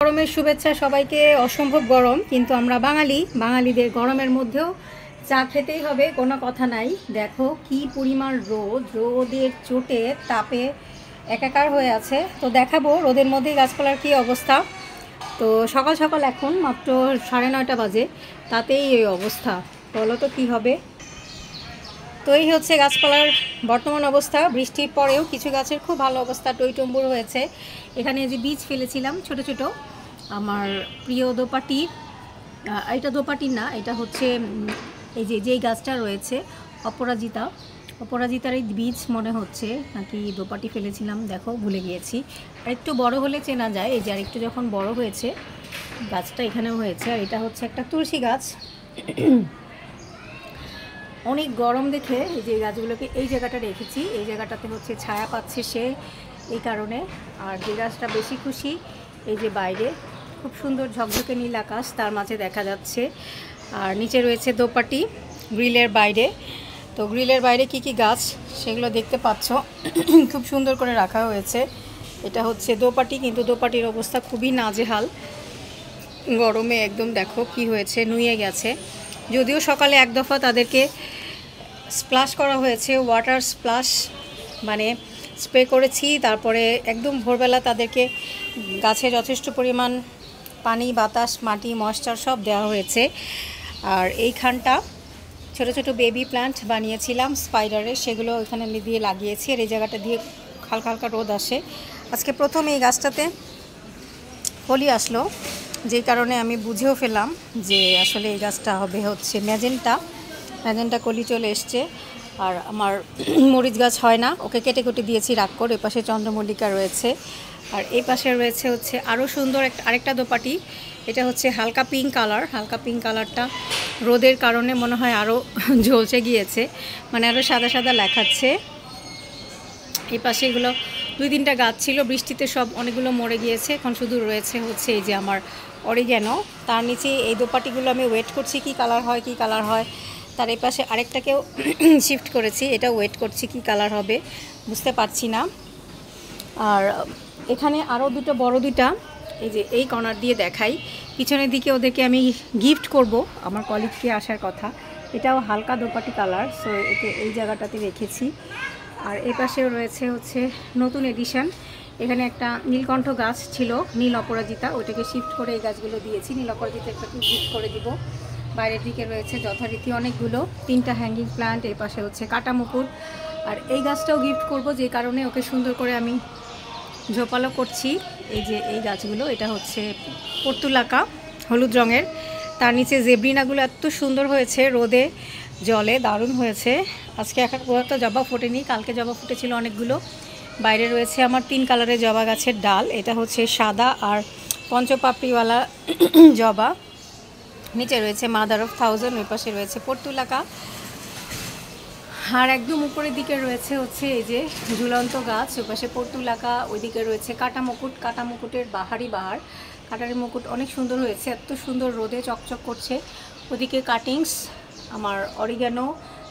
গরমের শুভেচ্ছা সবাইকে। অসম্ভব গরম, কিন্তু আমরা বাঙালিদের গরমের মধ্যেও চা খেতেই হবে, কোনো কথা নাই। দেখো কি পরিমাণ রোদের চোটে তাপে একাকার হয়ে আছে। তো দেখাবো রোদের মধ্যেই গাছপালার কি অবস্থা। তো সকাল সকাল এখন মাত্র 9:30 বাজে, তাতেই এই অবস্থা। বলো তো কী হবে। তো এই হচ্ছে গাছপালার বর্তমান অবস্থা। বৃষ্টির পরেও কিছু গাছের খুব ভালো অবস্থা, টইটম্বুর হয়েছে। এখানে যে বীজ ফেলেছিলাম ছোট ছোট, আমার প্রিয় দোপাটি, এটা দোপাটির না, এটা হচ্ছে এই যেই গাছটা রয়েছে অপরাজিতার এই বীজ মনে হচ্ছে, নাকি দোপাটি ফেলেছিলাম, দেখো ভুলে গিয়েছি। আর একটু বড় হলে চেনা যায়। এই যে আর একটু যখন বড় হয়েছে গাছটা এখানেও হয়েছে। আর এটা হচ্ছে একটা তুলসী গাছ। অনেক গরম দেখে এই যে গাছগুলোকে এই জায়গাটা রেখেছি। এই জায়গাটাতে হচ্ছে ছায়া পাচ্ছে সে, এই কারণে। আর যে গাছটা বেশি খুশি, এই যে বাইরে খুব সুন্দর ঝকঝকে নীল আকাশ, তার মাঝে দেখা যাচ্ছে। আর নিচে রয়েছে দোপাটি গ্রিলের বাইরে। তো গ্রিলের বাইরে কি কি গাছ সেগুলো দেখতে পাচ্ছ, খুব সুন্দর করে রাখা হয়েছে। এটা হচ্ছে দোপাটি, কিন্তু দোপাটির অবস্থা খুবই নাজেহাল, গরমে একদম দেখো কি হয়েছে, নুয়ে গেছে। যদিও সকালে এক দফা তাদেরকে স্প্লাশ করা হয়েছে, ওয়াটার স্প্লাশ মানে স্প্রে করেছি। তারপরে একদম ভোরবেলা তাদেরকে গাছে যথেষ্ট পরিমাণ পানি, বাতাস, মাটি, ময়েশ্চার সব দেওয়া হয়েছে। আর এইখানটা ছোট ছোট বেবি প্ল্যান্ট বানিয়েছিলাম স্পাইডারের, সেগুলো ওইখানে দিয়ে লাগিয়েছি। আর এই জায়গাটা দিয়ে হালকা হালকা রোদ আসে। আজকে প্রথম এই গাছটাতে কলি আসলো, যেই কারণে আমি বুঝেও ফেললাম যে আসলে এই গাছটা হবে হচ্ছে ম্যাজেন্টা কলি চলে এসছে। আর আমার মরিচ গাছ হয় না, ওকে কেটে কেটে দিয়েছি রাগ করে। এ পাশে চন্দ্রমল্লিকা রয়েছে, আর এই পাশে রয়েছে হচ্ছে আরও সুন্দর আরেকটা দোপাটি। এটা হচ্ছে হালকা পিঙ্ক কালার। হালকা পিঙ্ক কালারটা রোদের কারণে মনে হয় আরও ঝলসে গিয়েছে, মানে আরও সাদা সাদা লেখাচ্ছে। এই পাশে এগুলো 2-3টা গাছ ছিল, বৃষ্টিতে সব অনেকগুলো মরে গিয়েছে। এখন শুধু রয়েছে হচ্ছে এই যে আমার অরিগ্যানো। তার নিচে এই দোপাটিগুলো আমি ওয়েট করছি কি কালার হয়। তার এই পাশে আরেকটাকেও শিফট করেছি, এটা ওয়েট করছি কি কালার হবে, বুঝতে পারছি না। আর এখানে আরও বড় দুটা, এই যে এই কর্নার দিয়ে দেখাই, পিছনের দিকে ওদেরকে আমি গিফট করব, আমার কলিগকে আসার কথা। এটাও হালকা দোপাটি কালার, সো একে এই জায়গাটাতে রেখেছি। আর এই পাশেও রয়েছে হচ্ছে নতুন এডিশন। এখানে একটা নীলকণ্ঠ গাছ ছিল, নীল অপরাজিতা, ওইটাকে শিফট করে এই গাছগুলো দিয়েছি। নীল অপরাজিতা একটু গিফট করে দিব। বাইরের দিকে রয়েছে যথারীতি অনেকগুলো, 3টা হ্যাঙ্গিং প্ল্যান্ট। এই পাশে হচ্ছে কাটা মুকুট। আর এই গাছটাও গিফট করব, যে কারণে ওকে সুন্দর করে আমি ঝোপালো করছি। এই যে এই গাছগুলো, এটা হচ্ছে পর্তুলাকা হলুদ রঙের। তার নিচে জেব্রিনাগুলো এত সুন্দর হয়েছে, রোদে জলে দারুণ হয়েছে। আজকে একটা জবা ফোটেনি, কালকে জবা ফুটেছিল অনেকগুলো। বাইরে রয়েছে আমার 3 কালারের জবা গাছের ডাল। এটা হচ্ছে সাদা আর পঞ্চপাপড়িওয়ালা জবা। নিচে রয়েছে মাদার অফ থাউজেন্ড, ওই পাশে রয়েছে পর্তুলাকা। আর একদম উপরের দিকে রয়েছে হচ্ছে এই যে ঝুলন্ত গাছ, ওই পাশে পর্তুলাকা। ওইদিকে রয়েছে কাটা মুকুটের বাহারি বাহার। কাটারি মুকুট অনেক সুন্দর হয়েছে, এত সুন্দর রোদে চকচক করছে। ওদিকে কাটিংস আমার অরিগ্যানো,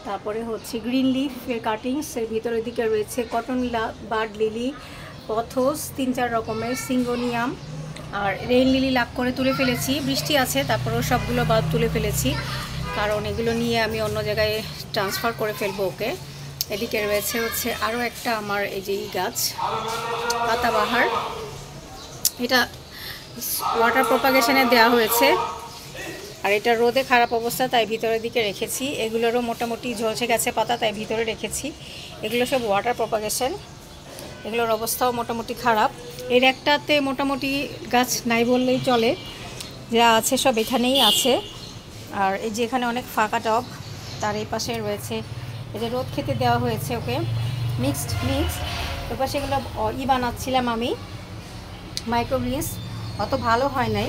তারপরে হচ্ছে গ্রিন লিফের কাটিংস। এর ভিতরের দিকে রয়েছে কটন বার্ড লিলি, পথস, 3-4 রকমের, সিঙ্গোনিয়াম। আর রেইন লিলি লাগ করে তুলে ফেলেছি, বৃষ্টি আছে তারপরেও সবগুলো বাদ তুলে ফেলেছি, কারণ এগুলো নিয়ে আমি অন্য জায়গায় ট্রান্সফার করে ফেলবো ওকে। এদিকে রয়েছে হচ্ছে আরও একটা আমার এই যে গাছ পাতাবাহার, এটা ওয়াটার প্রপাগেশনে দেওয়া হয়েছে। আর এটা রোদে খারাপ অবস্থা, তাই ভিতরের দিকে রেখেছি। এগুলোরও মোটামুটি ঝলসে গেছে পাতা, তাই ভিতরে রেখেছি। এগুলো সব ওয়াটার প্রপাগেশন, এগুলোর অবস্থাও মোটামুটি খারাপ। এর একটাতে মোটামুটি গাছ নাই বললেই চলে, যা আছে সব এখানেই আছে। আর এই যে এখানে অনেক ফাঁকা টব, তার এই পাশে রয়েছে এই যে রোদ খেতে দেওয়া হয়েছে ওকে, মিক্সড। ওই পাশে এগুলো বানাচ্ছিলাম আমি, মাইক্রোগ্রিনস, অত ভালো হয় নাই,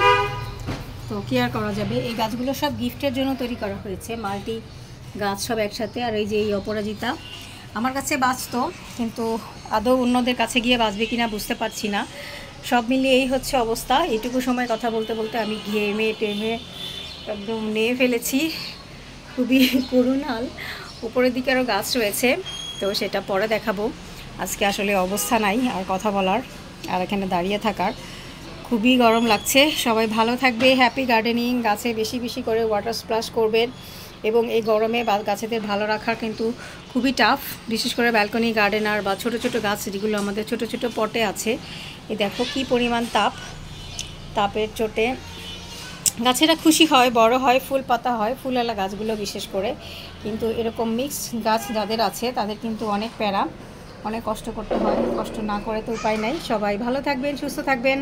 তো কি আর করা যাবে। এই গাছগুলো সব গিফটের জন্য তৈরি করা হয়েছে, মাল্টি গাছ সব একসাথে। আর এই যে এই অপরাজিতা আমার কাছে বাঁচত, কিন্তু আদৌ অন্যদের কাছে গিয়ে বাঁচবে কিনা বুঝতে পারছি না। সব মিলিয়ে এই হচ্ছে অবস্থা। এইটুকু সময় কথা বলতে বলতে আমি ঘেমে টেমে একদম নিয়ে ফেলেছি, খুবই করুণ হাল। উপরের দিকে আরও গাছ রয়েছে, তো সেটা পরে দেখাবো। আজকে আসলে অবস্থা নাই আর কথা বলার আর এখানে দাঁড়িয়ে থাকার, খুবই গরম লাগছে। সবাই ভালো থাকবে, হ্যাপি গার্ডেনিং। গাছে বেশি বেশি করে ওয়াটার স্প্ল্যাশ করবেন, এবং এই গরমে গাছেদের ভালো রাখা কিন্তু খুবই টাফ, বিশেষ করে ব্যালকনি গার্ডেনার বা ছোট ছোট গাছ যেগুলো আমাদের ছোট ছোট পটে আছে। এই দেখো কি পরিমাণ তাপের চোটে গাছেরা খুশি হয়, বড় হয়, ফুল পাতা হয়, ফুলওয়ালা গাছগুলো বিশেষ করে। কিন্তু এরকম মিক্সড গাছ যাদের আছে তাদের কিন্তু অনেক প্যারা, অনেক কষ্ট করতে হয়। কষ্ট না করে তো উপায় নাই। সবাই ভালো থাকবেন, সুস্থ থাকবেন।